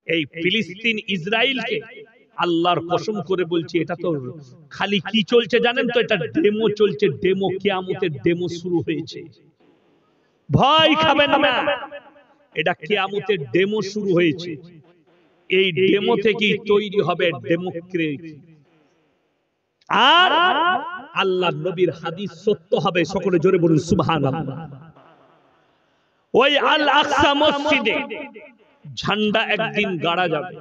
এই ফিলিস্তিন ইসরায়েলকে আল্লাহর কসম করে বলছি, এটা তো খালি কি চলছে জানেন তো? এটা ডেমো চলছে, ডেমো। কিয়ামতের ডেমো শুরু হয়েছে, ভয় খাবেন না। এটা কিয়ামতের ডেমো শুরু হয়েছে। এই ডেমো থেকেই তৈরি হবে ডেমোক্রেসি। আর আল্লাহর নবীর হাদিস সত্য হবে। সকলে জোরে বলুন সুবহানাল্লাহ। ওই আল আকসা মসজিদে ঝান্ডা একদিন গাড়া যাবে।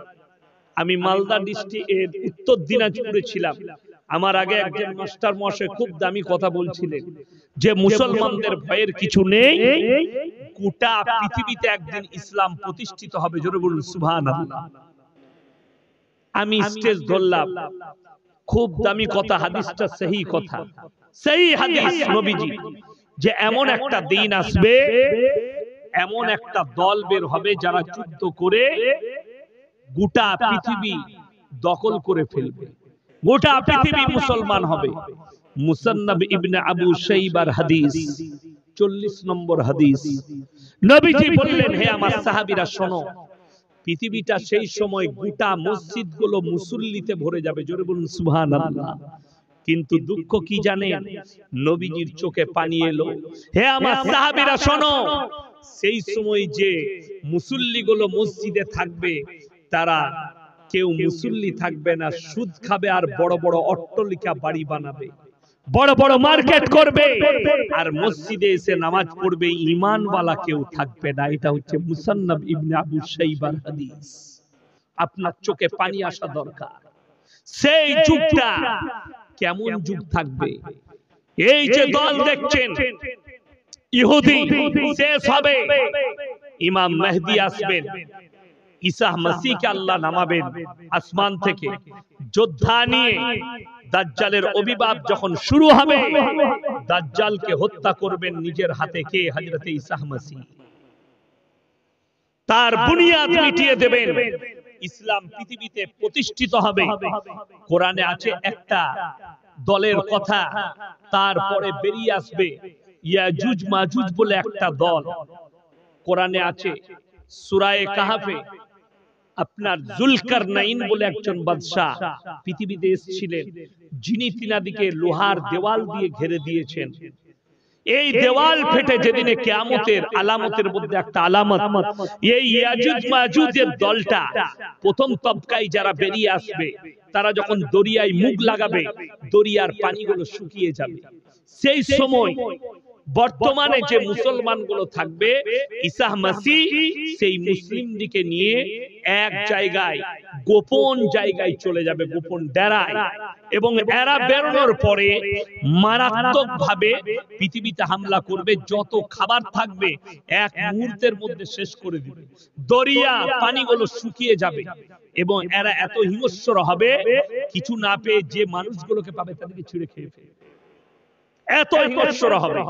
আমি মালদা ডিস্ট্রিক্টের উত্তর দিনাজপুরে ছিলাম। আমার আগে একজন মাস্টার মশাই খুব দামি কথা বলছিলেন যে মুসলমানদের ভয়ের কিছু নেই, গোটা পৃথিবীতে একদিন ইসলাম প্রতিষ্ঠিত হবে। জোরে বলুন সুবহানাল্লাহ। আমি স্টেজ ধরলাম, খুব দামি কথা, হাদিসটা সহি কথা, সহি হাদিস নবীজি, যে এমন একটা দিন আসবে, এমন একটা দল বের হবে যারা যুদ্ধ করে গোটা পৃথিবী দখল করে ফেলবে, গোটা পৃথিবী মুসলমান হবে। মুসান্নাব ইবনে আবু শাইবার হাদিস 40 নম্বর হাদিস। নবীজি বললেন, হে আমার সাহাবীরা শোনো, পৃথিবীটা সেই সময় গোটা মসজিদগুলো মুসল্লিতে ভরে যাবে। জোরে বলুন সুবহানাল্লাহ। কিন্তু দুঃখ কি জানেন? নবীজির চোখে পানি এলো। হে আমার সাহাবীরা শোনো, সেই সময় যে মুসল্লিগুলো মসজিদে থাকবে, তারা কেউ মুসল্লি থাকবে না, সুদ খাবে আর বড় বড় অট্টালিকা বাড়ি বানাবে, বড় বড় মার্কেট করবে, আর মসজিদে এসে নামাজ পড়বে ঈমানওয়ালা কেউ থাকবে না। এটা হচ্ছে মুসান্নাব ইবনে আবু শাইবার হাদিস। আপনার চোখে পানি আসা দরকার। সেই যুগটা কেমন যুগ থাকবে? এই যে দল দেখছেন, ইহুদি শেষ হবে, ইমাম মেহদি আসবেন, ঈসা মসিহকে আল্লাহ নামাবেন আসমান থেকে যোদ্ধা নিয়ে। দাজ্জালের অভিবাব যখন শুরু হবে, দাজ্জালকে হত্যা করবেন নিজের হাতে কে? হযরত ঈসা মসিহ। তার বুনিয়াদ মিটিয়ে দেবেন, ইসলাম পৃথিবীতে প্রতিষ্ঠিত হবে। কোরআনে আছে একটা দলের কথা, তারপরে বেরিয়ে আসবে ইয়াজুজ মাজুজ বলে একটা দল। কোরআনে আছে সূরা কাহফে, আপনার জুলকারনাইন বলে একজন বাদশা পৃথিবীতে এসেছিলেন, যিনি তিনাদিকে লোহার দেওয়াল দিয়ে ঘিরে দিয়েছেন। এই দেওয়াল ফেটে যেদিনে কিয়ামতের আলামতের মধ্যে একটা আলামত, এই ইয়াজুজ মাজুজের দলটা প্রথম তবকায় যারা বেরিয়ে আসবে, তারা যখন দরিয়ায় মুখ লাগাবে, দরিয়ার পানিগুলো শুকিয়ে যাবে। সেই সময় বর্তমানে যে মুসলমানগুলো থাকবে, ঈসা মসিহ সেই মুসলিমদিকে নিয়ে এক জায়গায়, গোপন জায়গায় চলে যাবে, গোপন ডেরায়, এবং এরা বেরোনোর পরে মারাত্মক ভাবে পৃথিবীতে হামলা করবে। যত খাবার থাকবে এক মুহূর্তের মধ্যে শেষ করে দিবে, দরিয়া পানিগুলো শুকিয়ে যাবে, এবং এরা এত হিংস্র হবে, কিছু না পেয়ে যে মানুষগুলোকে পাবে তাদেরকে ছিঁড়ে খেয়ে ফেলবে, এত হিংস্র হবে।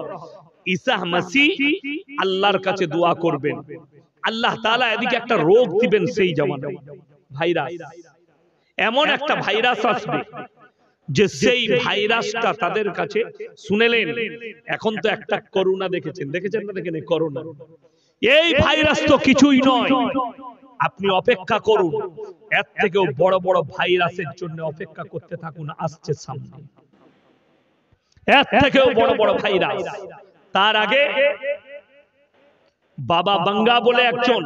ঈসা মসিহ আল্লাহর কাছে দোয়া করবেন, আল্লাহ তাআলা এদিকে একটা রোগ দিবেন সেই জামানায়, ভাইরাস। এমন একটা ভাইরাস আসবে যে সেই ভাইরাসটা তাদের কাছে, শুনেলেন এখন তো একটা করোনা দেখেছেন, দেখেছেন না দেখেন করোনা, এই ভাইরাস তো কিছুই নয়। আপনি অপেক্ষা করুন, এর থেকেও বড় বড় ভাইরাসের জন্য অপেক্ষা করতে থাকুন, আসছে সামনে এর থেকেও বড় বড় ভাইরাস। তার আগে বাবা বাঙ্গা বলে একজন,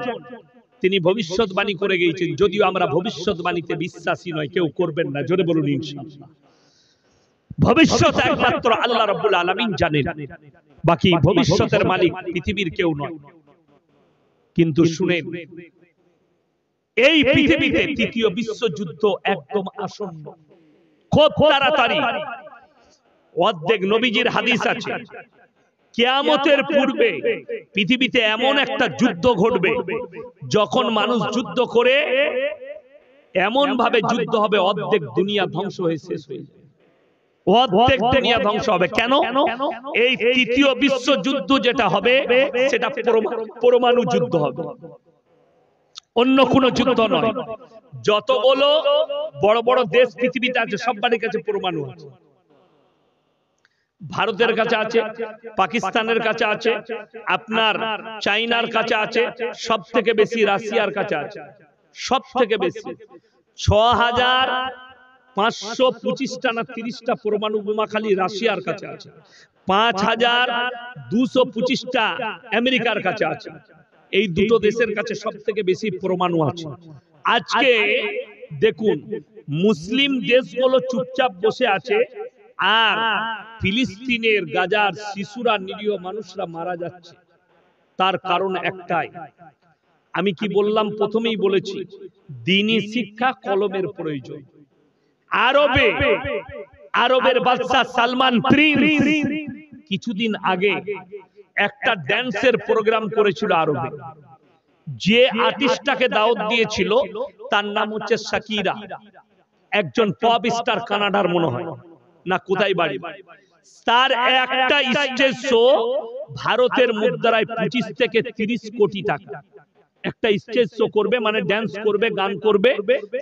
তিনি ভবিষ্যৎবাণী করে গিয়েছেন, যদিও আমরা ভবিষ্যৎবাণীতে বিশ্বাসী নয়, কেউ করবেন না, জোরে বলুন ইনশাআল্লাহ। ভবিষ্যৎ একমাত্র আল্লাহ রাব্বুল আলামিন জানেন, বাকি ভবিষ্যতের মালিক পৃথিবীর কেউ নয়। কিন্তু শুনেন, এই পৃথিবীতে তৃতীয় বিশ্বযুদ্ধ একদম আসন্ন, খুব তাড়াতাড়ি। অর্ধেক নবীজির হাদিস আছে, কিয়ামতের পূর্বে পৃথিবীতে এমন একটা যুদ্ধ ঘটবে, যখন মানুষ যুদ্ধ করে এমন ভাবে যুদ্ধ হবে, অর্ধেক দুনিয়া ধ্বংস হয়ে শেষ হয়ে যাবে, অর্ধেক দুনিয়া ধ্বংস হবে। কেন? এই তৃতীয় বিশ্বযুদ্ধ যেটা হবে, সেটা পরমাণু যুদ্ধ হবে, অন্য কোন যুদ্ধ নয়। যতগুলো বড় বড় দেশ পৃথিবীতে আছে, সবার কাছে পরমাণু আছে। ভারতের কাছে আছে, পাকিস্তানের কাছে আছে, আপনার চাইনার কাছে আছে, সব থেকে বেশি রাশিয়ার কাছে আছে, সব থেকে বেশি 6525টা না 30টা পরমাণু বোমা খালি রাশিয়ার কাছে আছে, 5225টা আমেরিকার কাছে আছে। এই দুটো দেশের কাছে সব থেকে বেশি পরমাণু আছে। আজকে দেখুন মুসলিম দেশগুলো চুপচাপ বসে আছে, আর ফিলিস্তিনের গাজার শিশুরা, নিরীহ মানুষরা মারা যাচ্ছে। তার কারণ একটাই, আমি কি বললাম? প্রথমেই বলেছি দ্বীনি শিক্ষা, কলমের প্রয়োজন। আরবের বাদশা সালমান প্রিন্স কিছুদিন আগে একটা ড্যান্সের প্রোগ্রাম করেছিল আরবে। যে আর্টিস্টটাকে দাওয়াত দিয়েছিল তার নাম হচ্ছে শাকিরা, একজন পপ স্টার, কানাডার মনে হয় না কোথায় বাড়ি। তার একটা স্টেজ শো ভারতের মুদ্রায় 25 থেকে 30 কোটি টাকা। একটা স্টেজ শো করবে মানে ডান্স করবে, গান করবে,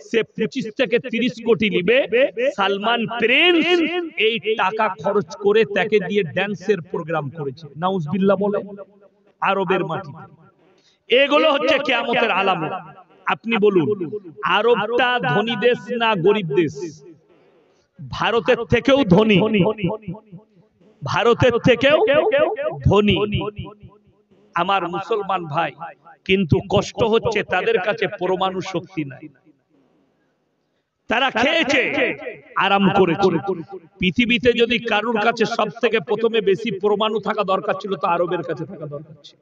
সে 25 থেকে 30 কোটি নিবে। সালমান প্রিন্স এই টাকা খরচ করে তাকে দিয়ে ড্যান্সের প্রোগ্রাম করেছে। নাউজুবিল্লাহ বলে আরবের মাটিতে। এগুলো হচ্ছে কিয়ামতের আলামত। আপনি বলুন আরবটা ধনী দেশ না গরিব দেশ? ভারতের থেকেও ধনী, ভারতের থেকেও ধনী আমার মুসলমান ভাই, কিন্তু কষ্ট হচ্ছে তাদের কাছে পরমাণু শক্তি নাই। তারা খেয়েছে, আরাম করেছে। পৃথিবীতে যদি কারুর কাছে সব থেকে প্রথমে বেশি পরমাণু থাকা দরকার ছিল, তো আরবের কাছে থাকা দরকার ছিল।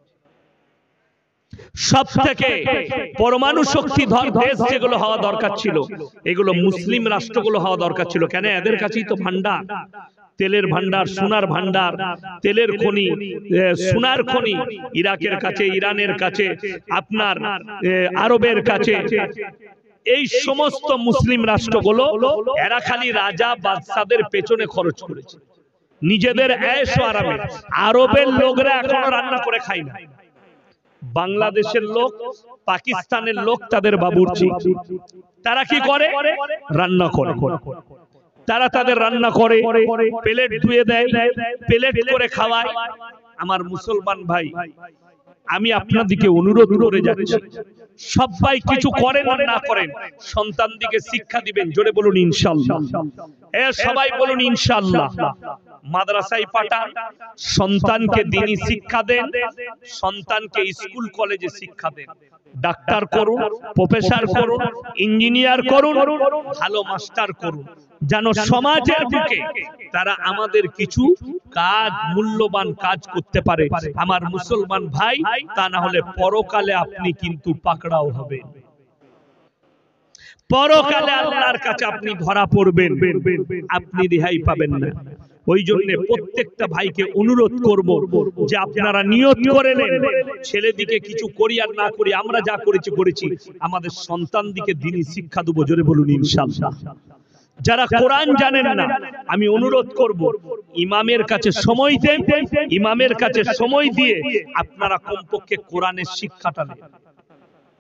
সব থেকে পরমাণু শক্তিধর দেশ যেগুলো হওয়া দরকার ছিল, এগুলো মুসলিম রাষ্ট্রগুলো হওয়া দরকার ছিল। কেন? এদের কাছেই তো ভান্ডার, তেলের ভান্ডার, সোনার ভান্ডার, তেলের খনি, সোনার খনি ইরাকের কাছে, ইরানের কাছে, আপনার আরবের কাছে। এই সমস্ত মুসলিম রাষ্ট্রগুলো এরা খালি রাজা বাদশাদের পেছনে খরচ করেছে, নিজেদের ऐश ও আরামে। আরবের লোকরা এখনো রান্না করে খায় না। বাংলাদেশের লোক, পাকিস্তানের লোক তাদের বাবুর্চি, তারা কি করে? রান্না করে। তারা তাদের রান্না করে, প্লেট ধুয়ে দেয়, প্লেট করে খাওয়ায়। আমার মুসলমান ভাই, আমি আপনাদেরকে অনুরোধ করে যাচ্ছি, সবাই কিছু করেন আর না করেন, সন্তানদিকে শিক্ষা দিবেন। জোরে বলুন ইনশাআল্লাহ। সবাই বলুন ইনশাআল্লাহ। মাদ্রাসায় পাঠান, সন্তানকে দ্বীনি শিক্ষা দেন, সন্তানকে স্কুল কলেজে শিক্ষা দেন। ডাক্তার করুন, প্রফেসর করুন, ইঞ্জিনিয়ার করুন, ভালো মাস্টার করুন, যেন সমাজের বুকে তারা আমাদের কিছু কাজ, মূল্যবান কাজ করতে পারে আমার মুসলমান ভাই। তা না হলে পরকালে আপনি কিন্তু পাকড়াও হবেন, পরকালে আল্লাহর কাছে আপনি ধরা পড়বেন, আপনি রেহাই পাবেন না। ওই জন্য প্রত্যেকটা ভাইকে অনুরোধ করব যে আপনারা নিয়ত করে নেন, ছেলেদিকে কিছু করি আর না করি, আমরা যা করেছি আমাদের সন্তানদিকে দ্বীনি শিক্ষা দেব। জোরে বলুন ইনশাআল্লাহ। যারা কোরআন জানেন না, আমি অনুরোধ করব ইমামের কাছে সময় দেন, ইমামের কাছে সময় দিয়ে আপনারা কমপক্ষে কোরআনের শিক্ষাটা নেন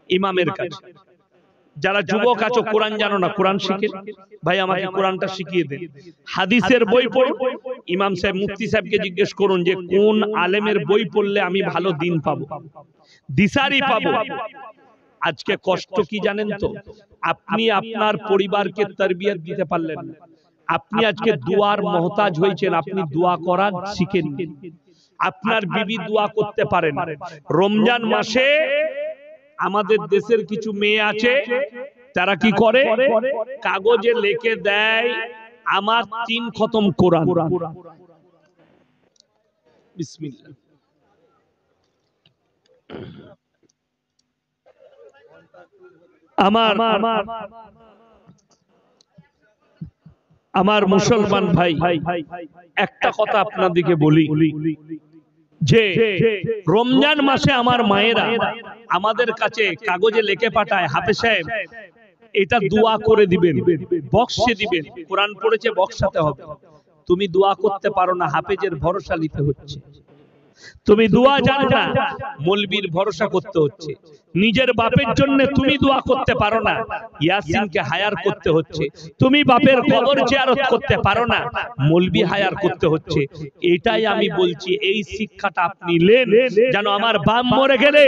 ইমামের কাছে। যারা যুবক আছো কোরআন জানো না, কোরআন শিখে ভাই আমাকে কোরআনটা শিখিয়ে দেন। হাদিসের বই পড়ুন, ইমাম সাহেব, মুফতি সাহেবকে জিজ্ঞেস করুন যে কোন আলেমের বই পড়লে আমি ভালো দিন পাবো, দিশারি পাবো। আজকে কষ্ট কি জানেন তো? আপনি আপনার পরিবারকে তারবিয়ত দিতে পারলেন না, আপনি আজকে দুয়ার মহতাজ হয়েছেন, আপনি দোয়া করা শিখেন। আপনার বিবি দোয়া করতে পারেন। রমজান মাসে আমাদের দেশের কিছু মেয়ে আছে, তারা কি করে? কাগজে লিখে দেয় আমার 3 খতম কোরআন। বিসমিল্লাহ। আমার মুসলমান ভাই, একটা কথা আপনাদেরকে বলি যে রমজান মাসে আমার মায়েরা আমাদের কাছে কাগজে লিখে পাঠায়, হাফেজ সাহেব এটা দোয়া করে দিবেন, বক্সে দিবেন। কোরআন পড়েছে বক্সাতে হবে, তুমি দোয়া করতে পারো না, হাফেজের ভরসা নিতে হচ্ছে। তুমি দোয়া জানো না, মৌলবীর ভরসা করতে হচ্ছে। নিজের বাপের জন্য তুমি দোয়া করতে পারো না, ইয়াসিনকে হায়ার করতে হচ্ছে। তুমি বাপের কবর জিয়ারত করতে পারো না, মৌলবী হায়ার করতে হচ্ছে। এটাই আমি বলছি, এই শিক্ষাটা আপনি নেন, যেন আমার বাপ মরে গেলে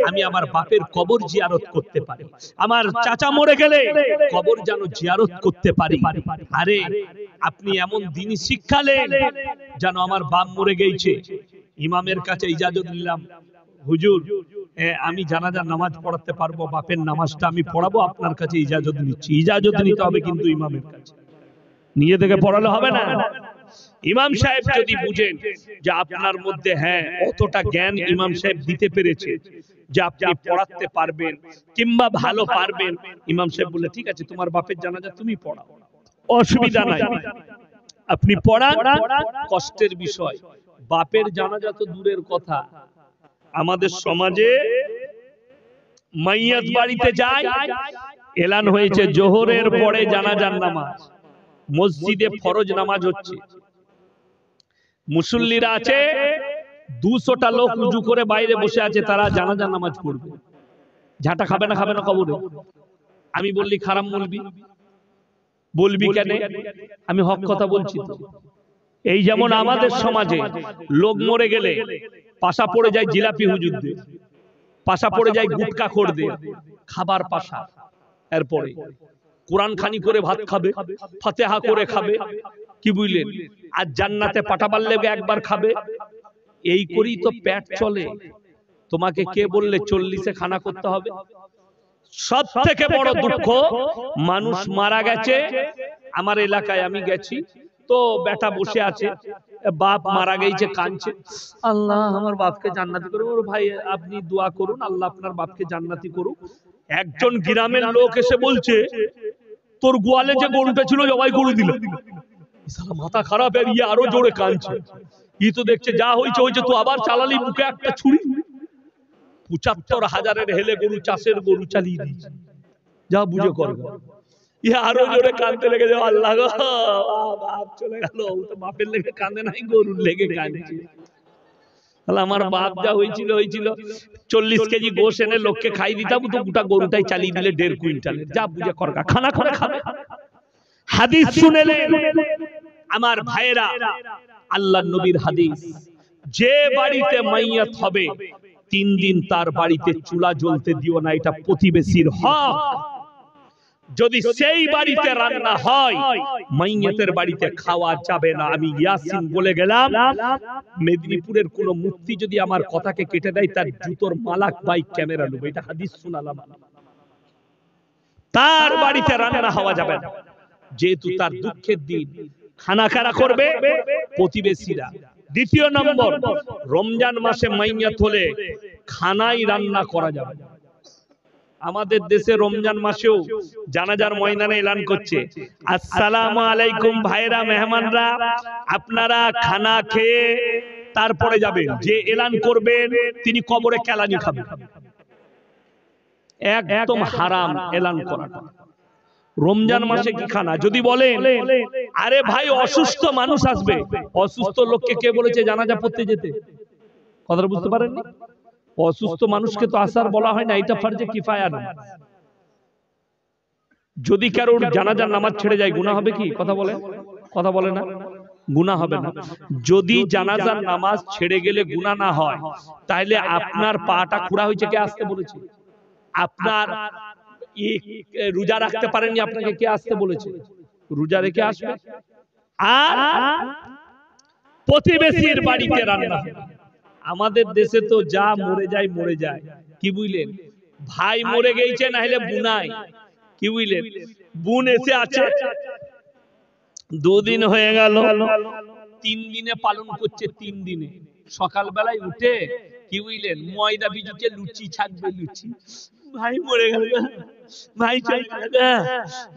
আমি আমার বাপের কবর জিয়ারত করতে পারি, আমার চাচা মরে গেলে কবর যেন জিয়ারত করতে পারি। আরে আপনি এমন দিনই শিক্ষা নেন যেন আমার বাপ মরে গেছে, ইমামের কাছে ইজাজত নিলাম, হুজুর আমি জানাজার নামাজ পড়াতে পারবো, বাপের নামাজটা আমি পড়াবো, আপনার কাছে ইজাজত নিচ্ছি। ইজাজত নিতে হবে কিন্তু ইমামের কাছে, নিজে থেকে পড়ালে হবে না। ইমাম সাহেব যদি বুঝেন যে আপনার মধ্যে হ্যাঁ অতটা জ্ঞান ইমাম সাহেব দিতে পেরেছে যে আপনি পড়াতে পারবেন কিংবা ভালো পারবেন, ইমাম সাহেব বলে ঠিক আছে তোমার বাপের জানাজা তুমি পড়াও, অসুবিধা নাই, আপনি পড়ান। কষ্টের বিষয়, বাপের জানাজা তো দূরের কথা, আমাদের সমাজে মাইয়াত বাড়িতে যায়, এলান হয়েছে জোহরের পরে জানাজার নামাজ, মসজিদে ফরজ নামাজ হচ্ছে, মুসল্লিরা আছে 200টা লোক উজু করে বাইরে বসে আছে, তারা জানাজার নামাজ পড়বে। ঝাঁটা খাবে না খাবে না কবরে? আমি বললি খারাপ বলবি? বলবি কেন? আমি হক কথা বলছি তো। এই যেমন আমাদের সমাজে লোক মরে গেলে পাশা পড়ে যায় জিলাপি হুজুরদের, পাশা পড়ে যায় গুটকা খোরদের, খাবার পাশা, এরপরে কোরআন খানি করে ভাত খাবে, ফাতিহা করে খাবে, কি বুঝলেন, আর জান্নাতে পাঠাবার লেগে একবার খাবে। এই করেই তো পেট চলে। তোমাকে কে বললে 40-এ খানা করতে হবে? সব থেকে বড় দুঃখ, মানুষ মারা গেছে, আমার এলাকায় আমি গেছি তো বেটা বসে আছে, বাপ মারা গেছে, কাঁদছে, আল্লাহ আমার বাপকে জান্নাতি করুন। ওর ভাই আপনি দোয়া করুন আল্লাহ আপনার বাপকে জান্নাতি করুক। একজন গ্রামের লোক এসে বলছে তোর গোয়ালে যে গরুটা ছিল জবাই করে দিল। মাথা খারাপ, আর ইয়ে আরো জোরে কাঁদছে। ই তো দেখছে যা হয়েছে হয়েছে, তো আবার চালালি বুকে একটা ছুরি। ৭৫,০০০-এর হেলে গরু, চাষের গরু চালিয়ে দিয়েছে, যা বুঝে করবে। ইয়ে আরো জোরে কাঁদতে লেগে যাও, আল্লাহ গো বাপ চলে গেল। ও তো বাপের লেগে কাঁদে নাই, গরুর লেগে কাঁদছে। আমার বাপ যা হয়েছিল হয়েছিল, 40 কেজি গোশ এনে লোককে খাই দিতাম, তো গোটা গরুটাই চালিয়ে দিলে 1.5 কুইন্টালের, যা বুঝে করগা, খানা করে খাবে। হাদিস শুনেলেন আমার ভাইয়েরা, আল্লাহর নবীর হাদিস, যে বাড়িতে মাইয়াত হবে 3 দিন তার বাড়িতে চুলা জ্বলতে দিও না, এটা প্রতিবেশীর হক। যদি সেই বাড়িতে রান্না হয়, মাইয়াতের বাড়িতে খাওয়া যাবে না। আমি ইয়াসিন বলে গেলাম, মেদিনীপুরের কোন মুফতি যদি আমার কথাকে কেটে দেয়, তার জুতোর মালাক বাইক ক্যামেরা নেব। এটা হাদিস শুনালাম। তার বাড়িতে রান্না হওয়া যাবে না, যেহেতু তার দুঃখের দিন। খানা খারা করবে প্রতিবেশীরা। দ্বিতীয় নম্বর, রমজান মাসে মাইয়াত হলে খানাই রান্না করা যাবে। আমাদের দেশে রমজান মাসেও জানাজার ময়দানে এলান করছে, আসসালামু আলাইকুম ভাইরা, মেহমানরা আপনারা খানা খেয়ে তারপরে যাবেন। যে এলান করবেন তিনি কবরে কেলানি খাবেন। একদম হারাম এলান করাটা। রমজান মাসে কি খানা? যদি বলেন আরে ভাই অসুস্থ মানুষ আসবে, অসুস্থ লোককে কে বলেছে জানাজা পড়তে যেতে? কথাটা বুঝতে পারেননি? অসুস্থ মানুষকে তো আসার বলা হয় না, এটা ফরজে কিফায়া না। যদি কারোর জানাজার নামাজ ছেড়ে যায় গুনাহ হবে কি? কথা বলে না, গুনাহ হবে না। যদি জানাজার নামাজ ছেড়ে গেলে গুনাহ না হয়, তাহলে আপনার পাটা খুঁড়া হয়েছে, কে আসতে বলেছে? আপনার রোজা রাখতে পারেননি, আপনাকে কে আসতে বলেছে? রোজা রেখে আসবে। আর প্রতিবেশীর বাড়িতে রান্না। আমাদের দেশে তো যা মরে যায়, কি বুঝলেন? ভাই মরে গেছে, না হলে বুনাই, কি বুঝলেন? বোন এসে আছে, 2 দিন হয়ে গেল, 3 দিনে পালন করছে। 3 দিনে সকালবেলায় উঠে, কি বুঝলেন, ময়দা ভিজুতে লুচি ছাকবে, লুচি। ভাই মরে গেল, ভাই চলে গেল,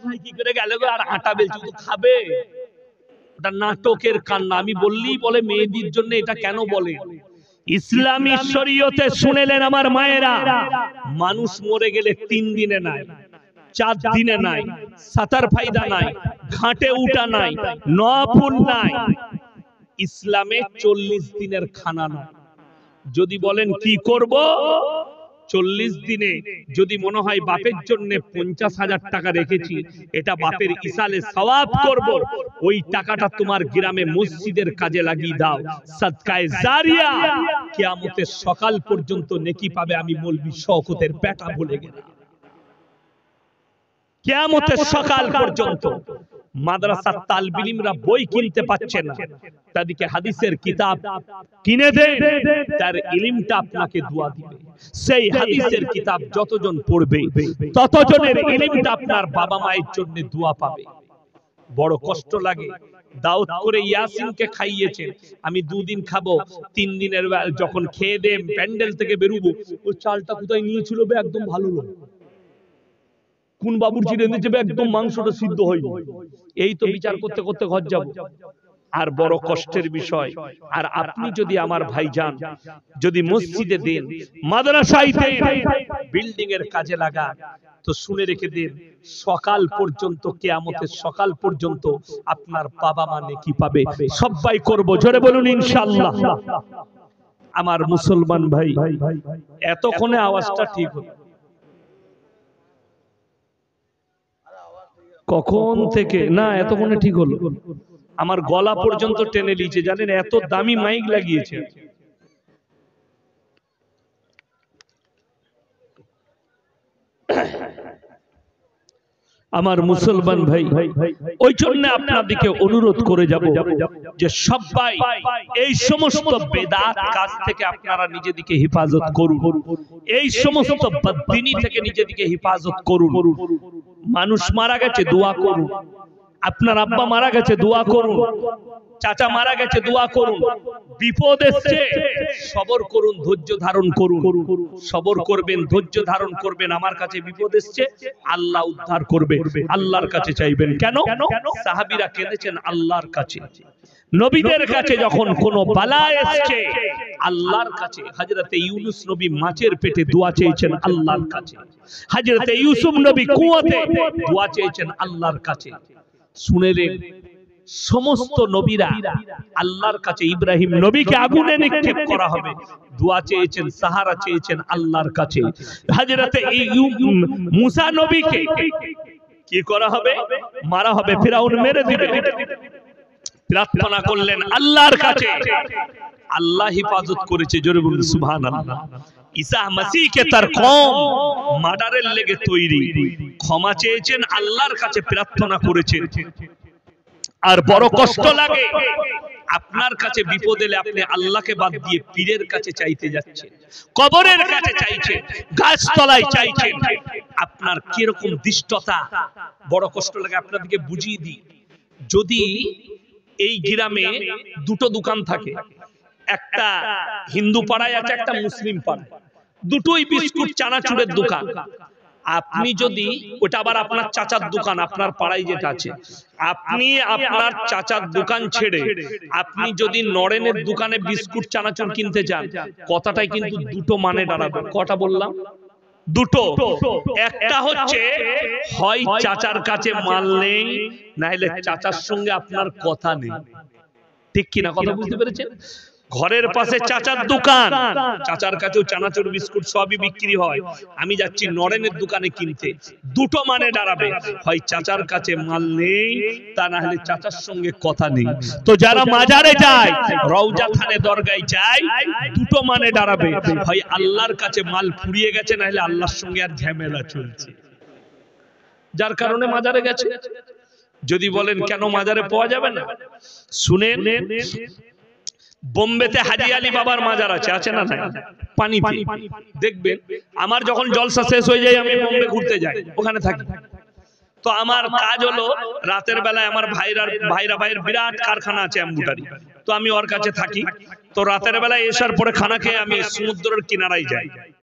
ভাই কি করে গেল গো, আর আটা বেলছে, তো খাবে? ওটা নাটকের কান্না। আমি বললেই বলে মেয়েদের জন্য এটা কেন বলে? ইসলামী শরীয়তে শুনেলেন আমার মায়েরা, মানুষ মরে গেলে 3 দিনে নাই, 4 দিনে নাই, সাতার ফায়দা নাই, ঘাটে উঠা নাই, নফল নাই। ইসলামে 40 দিনের খানা নাই। যদি বলেন কি করব, 40 দিনে যদি মনে হয় বাপের জন্য 50,000 টাকা রেখেছি, এটা বাপের ইসালে সওয়াব করব, ওই টাকাটা তোমার গ্রামে মসজিদের কাজে লাগিয়ে দাও, সাদকায়ে জারিয়া, কিয়ামতের সকাল পর্যন্ত নেকি পাবে। আমি মৌলভী শওকতের বেটা বলে গেলাম, কিয়ামতের সকাল পর্যন্ত। মাদ্রাসার তালিবে ইলমরা বই কিনতে পাচ্ছে না, তাদেরকে হাদিসের কিতাব কিনে দেন, তার ইলমটা আপনাকে দোয়া দিবে। সেই হাদিসের কিতাব যতজন পড়বে ততজনের ইলমটা আপনার বাবা মায়ের জন্য দোয়া পাবে। বড় কষ্ট লাগে, দাওয়াত করে ইয়াসিনকে খাইয়েছেন, আমি 2 দিন খাবো, 3 দিনের যখন খেয়ে দেব প্যান্ডেল থেকে বেরোবো, ওই চালটা কোথায় নিয়েছিল বে, একদম ভালো লোক, কোন বাবুর্চি রেঁধেছে বে, একদম মাংসটা সিদ্ধ হয়নি। এই তো বিচার করতে করতে ঘর যাব। আর বড় কষ্টের বিষয়, আর আপনি যদি আমার ভাই যান, যদি মসজিদে দেন, মাদ্রাসায় দেন, বিল্ডিং এর কাজে লাগান, তো শুনে রেখে দেন, সকাল পর্যন্ত, কিয়ামতের সকাল পর্যন্ত আপনার বাবা মা নেকি পাবে। সবাই করব, জোরে বলুন ইনশাআল্লাহ। আমার মুসলমান ভাই, এতক্ষণে আওয়াজটা ঠিক হলো, কখন থেকে না, এতক্ষণে ঠিক হলো। আমার গলা পর্যন্ত টেনে নিয়েছে, জানেন এত দামি মাইক লাগিয়েছে। আমার মুসলমান ভাই, ওই জন্য আপনাদেরকে অনুরোধ করে যাব যে সবাই এই সমস্ত বেদাত কাজ থেকে আপনারা নিজেদেরকে হেফাজত করুন, এই সমস্ত বদদিনী থেকে নিজেদেরকে হেফাজত করুন। মানুষ মারা গেছে, দোয়া করুন। আপনার আব্বা মারা গেছে, দোয়া করুন। চাচা মারা গেছে, দোয়া করুন। বিপদ এসছে, সবর করুন, ধৈর্য ধারণ করুন। সবর করবেন, ধৈর্য ধারণ করবেন। আমার কাছে বিপদ এসছে, আল্লাহ উদ্ধার করবে, আল্লাহর কাছে চাইবেন। কেন? সাহাবীরা কেঁদেছেন আল্লাহর কাছে। নবীদের কাছে যখন কোন বালা এসছে, আল্লাহর কাছে। হযরতে ইউনূস নবী মাছের পেটে দোয়া চেয়েছেন আল্লাহর কাছে। হযরতে ইউসুফ নবী কুয়াতে দোয়া চেয়েছেন আল্লাহর কাছে। শুনেলেন সমস্ত নবীরা আল্লাহর কাছে। ইব্রাহিম নবীকে আগুনে নিক্ষেপ করা হবে, দোয়া চেয়েছেন, সাহারা চেয়েছেন আল্লাহর কাছে। হযরতে মুসা নবীকে কি করা হবে? মারা হবে, ফিরাউন মেরে দিবে, প্রার্থনা করলেন আল্লাহর কাছে, আল্লাহ হেফাজত করেছে। জোরে বলুন সুবহানাল্লাহ। ঈসা মসিহকে তার কওম মার্ডারের লেগে তৈরি, ক্ষমা চেয়েছেন আল্লাহর কাছে, প্রার্থনা করেছেন। আর বড় কষ্ট লাগে, আপনার কাছে বিপদ এলে আপনি আল্লাহকে বাদ দিয়ে পীরের কাছে চাইতে যাচ্ছেন, কবরের কাছে চাইছেন, গাছতলায় চাইছেন। আপনার কিরকম দৃষ্টতা, বড় কষ্ট লাগে। আপনাদেরকে বুঝিয়ে দিই, যদি এই গ্রামে 2টো দোকান থাকে, একটা হিন্দু পাড়ায় আছে, একটা মুসলিম পাড়ায়, দুটোই বিস্কুট চানাচুরের দোকান। আপনি যদি, ওটা আবার আপনার চাচার দোকান, আপনার পাড়ায় যেটা আছে, আপনি আপনার চাচার দোকান ছেড়ে আপনি যদি নরেনের দোকানে বিস্কুট চানাচুর কিনতে চান, কথাটাই কিন্তু 2টো মানে দাঁড়াবে। কটা বললাম? 2টো। একটা হচ্ছে হয় চাচার কাছে মাল নেই, নাইলে চাচার সঙ্গে আপনার কথা নেই। ঠিক কিনা? কথা বুঝতে পেরেছেন? ঘরের পাশে চাচার দোকান, চাচার কাছেও চানাচুর বিস্কুট সবই বিক্রি হয়, আমি যাচ্ছি নরেনের দোকানে কিনতে। 2টো মানে দাঁড়াবে, হয় চাচার কাছে মাল নেই, তা না হলে চাচার সঙ্গে কথা নেই। তো যারা মাজারে যায়, রওজা থানে দরগায় যায়, 2টো মানে দাঁড়াবে, হয় আল্লাহর কাছে মাল ফুরিয়ে গেছে, না হলে আল্লাহর সঙ্গে আর ঝামেলা চলছে, যার কারণে মাজারে গেছে। যদি বলেন কেন মাজারে পাওয়া যাবে না, শুনেন, বোম্বেতে হাজি আলী বাবার মাজার আছে, আছে না? নাই? পানিতে দেখবেন। আমার যখন জলসা শেষ হয়ে যায়, আমি বোম্বে ঘুরতে যাই, ওখানে থাকি। তো আমার কাজ হলো, রাতের বেলায় আমার ভাইয়ের বিরাট কারখানা আছে এমব্রয়ডারি, তো আমি ওর কাছে থাকি। তো রাতের বেলায় এসার পরে খানা খেয়ে আমি সমুদ্রের কিনারায় যাই।